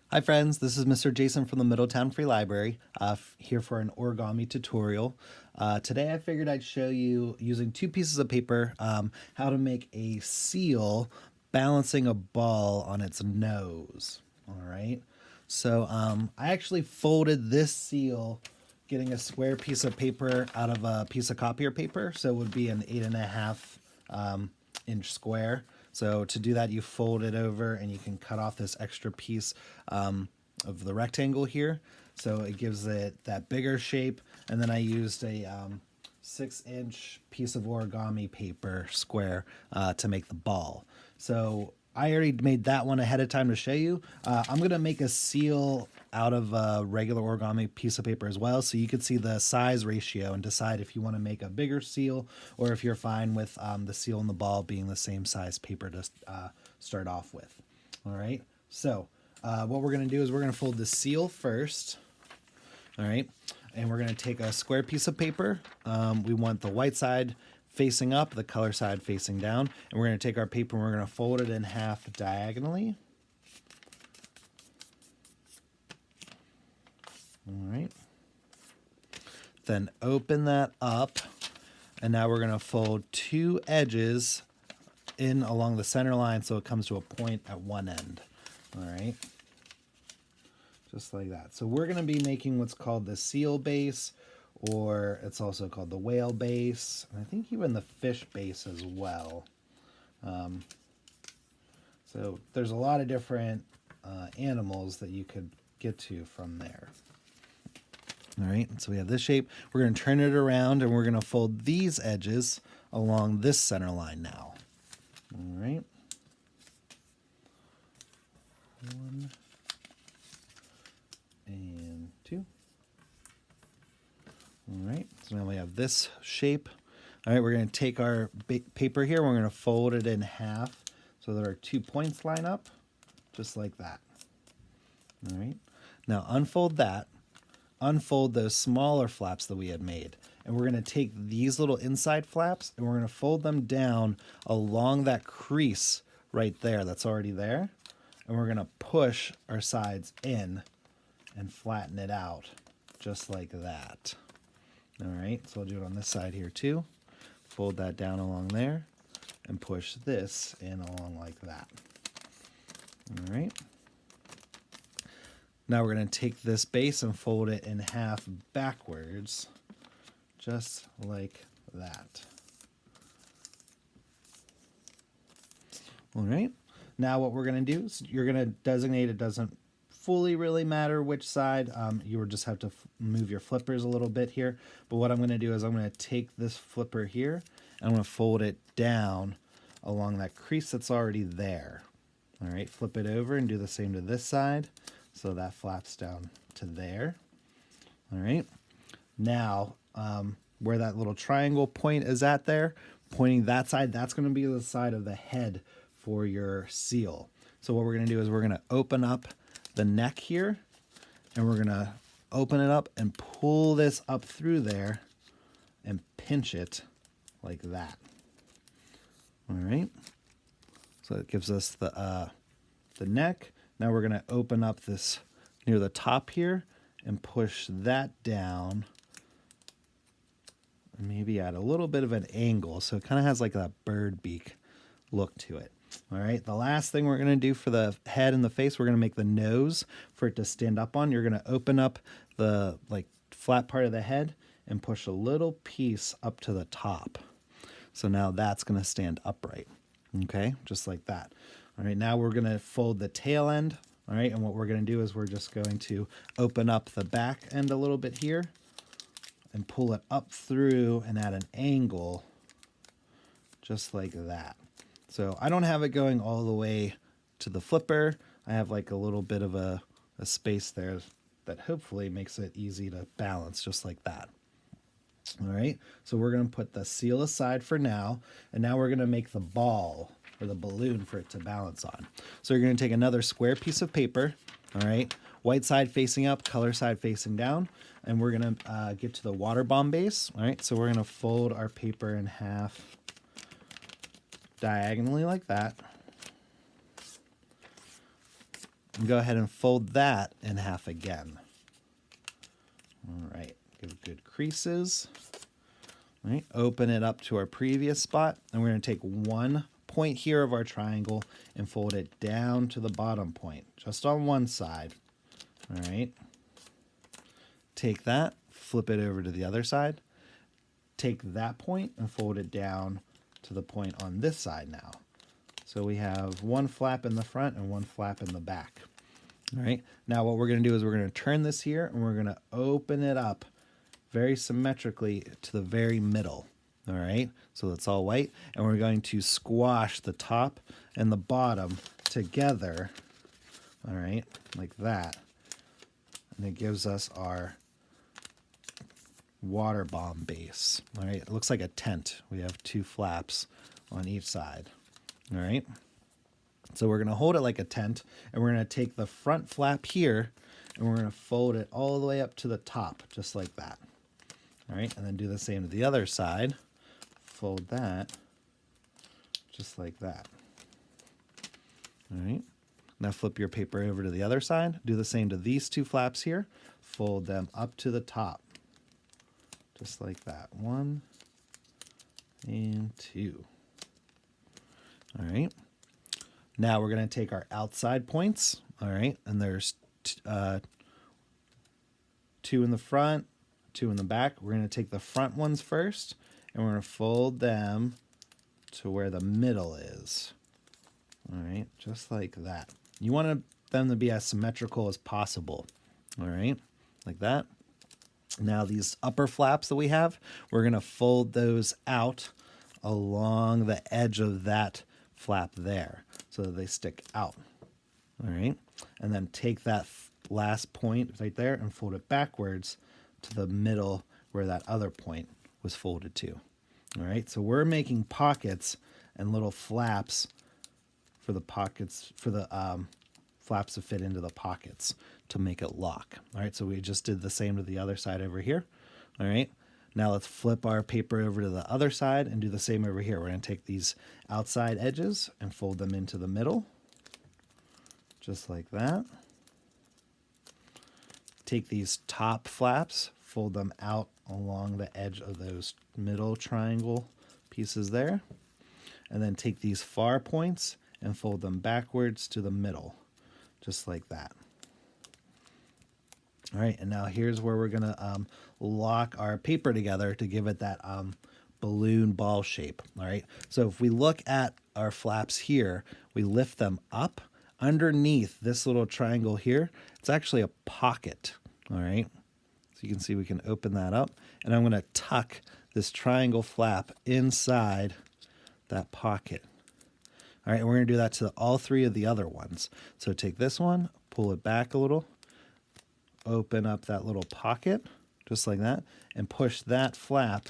Hi friends, this is Mr. Jason from the Middletown Free Library, here for an origami tutorial. Today I figured I'd show you, using two pieces of paper, how to make a seal balancing a ball on its nose. Alright, so I actually folded this seal getting a square piece of paper out of a piece of copier paper, so it would be an 8.5 inch square. So to do that, you fold it over and you can cut off this extra piece of the rectangle here. So it gives it that bigger shape. And then I used a 6-inch piece of origami paper square to make the ball. So I already made that one ahead of time to show you. I'm going to make a seal out of a regular origami piece of paper as well, so you can see the size ratio and decide if you want to make a bigger seal or if you're fine with the seal and the ball being the same size paper to start off with. All right, so what we're going to do is we're going to fold the seal first. All right, and we're going to take a square piece of paper. We want the white side facing up, the color side facing down, and we're going to take our paper and we're going to fold it in half diagonally. All right. Then open that up, and now we're going to fold two edges in along the center line so it comes to a point at one end. All right. Just like that. So we're going to be making what's called the seal base, or it's also called the whale base, and I think even the fish base as well. So there's a lot of different animals that you could get to from there. All right, so we have this shape. We're going to turn it around and we're going to fold these edges along this center line now. All right. One and two. All right, so now we have this shape. All right, we're going to take our paper here. We're going to fold it in half so that our 2 points line up, just like that. All right, now unfold that. Unfold those smaller flaps that we had made. And we're going to take these little inside flaps and we're going to fold them down along that crease right there that's already there. And we're going to push our sides in and flatten it out just like that. All right, so I'll do it on this side here too. Fold that down along there and push this in along like that. All right. Now we're going to take this base and fold it in half backwards, just like that. All right. Now what we're going to do is you're going to designate, it doesn't fully really matter which side. You would just have to move your flippers a little bit here. But what I'm going to do is I'm going to take this flipper here and I'm going to fold it down along that crease that's already there. All right. Flip it over and do the same to this side. So that flaps down to there. All right. Now, where that little triangle point is at there, pointing that side, that's going to be the side of the head for your seal. So what we're going to do is we're going to open up the neck here, and we're going to open it up and pull this up through there and pinch it like that. All right. So it gives us the neck. Now we're going to open up this near the top here and push that down and maybe add a little bit of an angle so it kind of has like that bird beak look to it. All right, the last thing we're going to do for the head and the face, we're going to make the nose for it to stand up on. You're going to open up the flat part of the head and push a little piece up to the top. So now that's going to stand upright. Okay, just like that. All right, now we're going to fold the tail end. All right, and what we're going to do is we're just going to open up the back end a little bit here and pull it up through and at an angle just like that. So I don't have it going all the way to the flipper. I have like a little bit of a space there that hopefully makes it easy to balance just like that. All right, so we're going to put the seal aside for now, and now we're going to make the ball or the balloon for it to balance on. So you're going to take another square piece of paper, all right, white side facing up, color side facing down, and we're going to get to the water bomb base. All right, so we're going to fold our paper in half diagonally like that. and go ahead and fold that in half again. All right, give good creases. All right, open it up to our previous spot, and we're going to take one point here of our triangle and fold it down to the bottom point, just on one side. All right, take that, flip it over to the other side, take that point and fold it down to the point on this side now. So we have one flap in the front and one flap in the back. All right, now what we're going to do is we're going to turn this here and we're going to open it up very symmetrically to the very middle. All right, so it's all white, and we're going to squash the top and the bottom together. All right, like that. And it gives us our water bomb base. All right, it looks like a tent. We have two flaps on each side. All right, so we're going to hold it like a tent, and we're going to take the front flap here and we're going to fold it all the way up to the top, just like that. All right, and then do the same to the other side. Fold that just like that. All right, now flip your paper over to the other side. Do the same to these two flaps here. Fold them up to the top, just like that. 1 and 2. All right, now we're going to take our outside points. All right, and there's 2 in the front, 2 in the back. We're going to take the front ones first, and we're going to fold them to where the middle is. All right, just like that. You want them to be as symmetrical as possible. All right, like that. Now these upper flaps that we have, we're going to fold those out along the edge of that flap there so that they stick out. All right, and then take that last point right there and fold it backwards to the middle where that other point was folded to. All right, so we're making pockets and little flaps for the pockets, for the flaps to fit into the pockets to make it lock. All right, so we just did the same to the other side over here. All right, now let's flip our paper over to the other side and do the same over here. We're going to take these outside edges and fold them into the middle, just like that. Take these top flaps, fold them out along the edge of those middle triangle pieces there, and then take these far points and fold them backwards to the middle, just like that. All right, and now here's where we're gonna lock our paper together to give it that balloon ball shape. All right, so if we look at our flaps here, we lift them up. Underneath this little triangle here, it's actually a pocket. All right, so you can see we can open that up, and I'm gonna tuck this triangle flap inside that pocket. All right, and we're gonna do that to all 3 of the other ones. So take this one, pull it back a little, open up that little pocket, just like that, and push that flap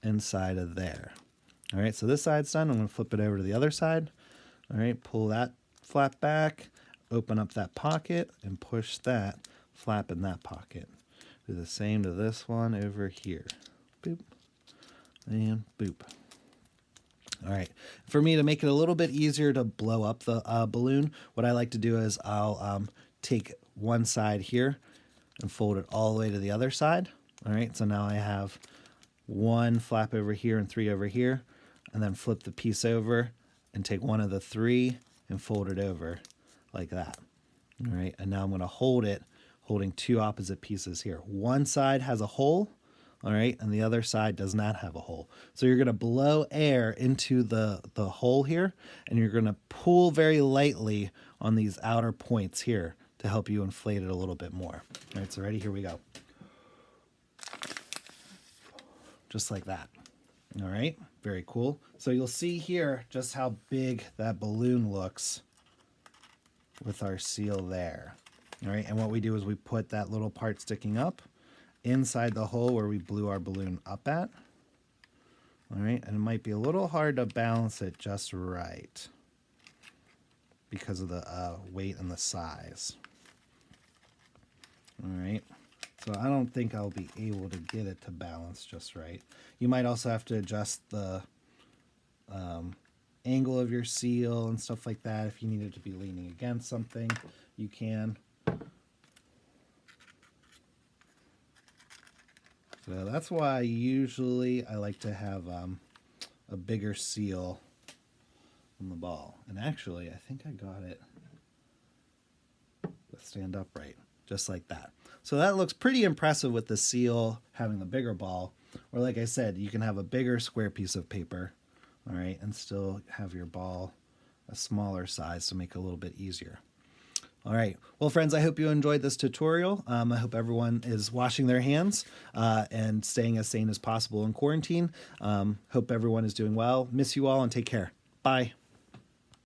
inside of there. All right, so this side's done. I'm gonna flip it over to the other side. All right, pull that flap back, open up that pocket, and push that flap in that pocket. Do the same to this one over here. Boop, and boop. All right, for me, to make it a little bit easier to blow up the balloon, what I like to do is I'll take one side here and fold it all the way to the other side. All right, so now I have 1 flap over here and 3 over here, and then flip the piece over and take one of the 3 and fold it over like that. All right, and now I'm going to hold it, holding 2 opposite pieces here. One side has a hole, all right, and the other side does not have a hole. So you're going to blow air into the hole here, and you're going to pull very lightly on these outer points here to help you inflate it a little bit more. All right, so ready? Here we go. Just like that. All right, very cool. So you'll see here just how big that balloon looks with our seal there. All right, and what we do is we put that little part sticking up inside the hole where we blew our balloon up at. All right, and it might be a little hard to balance it just right because of the weight and the size. All right, so I don't think I'll be able to get it to balance just right. You might also have to adjust the angle of your seal and stuff like that. If you need it to be leaning against something, you can. So that's why usually I like to have a bigger seal on the ball. And actually, I think I got it to stand upright, just like that. So that looks pretty impressive with the seal having the bigger ball. Or like I said, you can have a bigger square piece of paper, all right, and still have your ball a smaller size to make it a little bit easier. All right. Well, friends, I hope you enjoyed this tutorial. I hope everyone is washing their hands and staying as sane as possible in quarantine. Hope everyone is doing well. Miss you all and take care. Bye.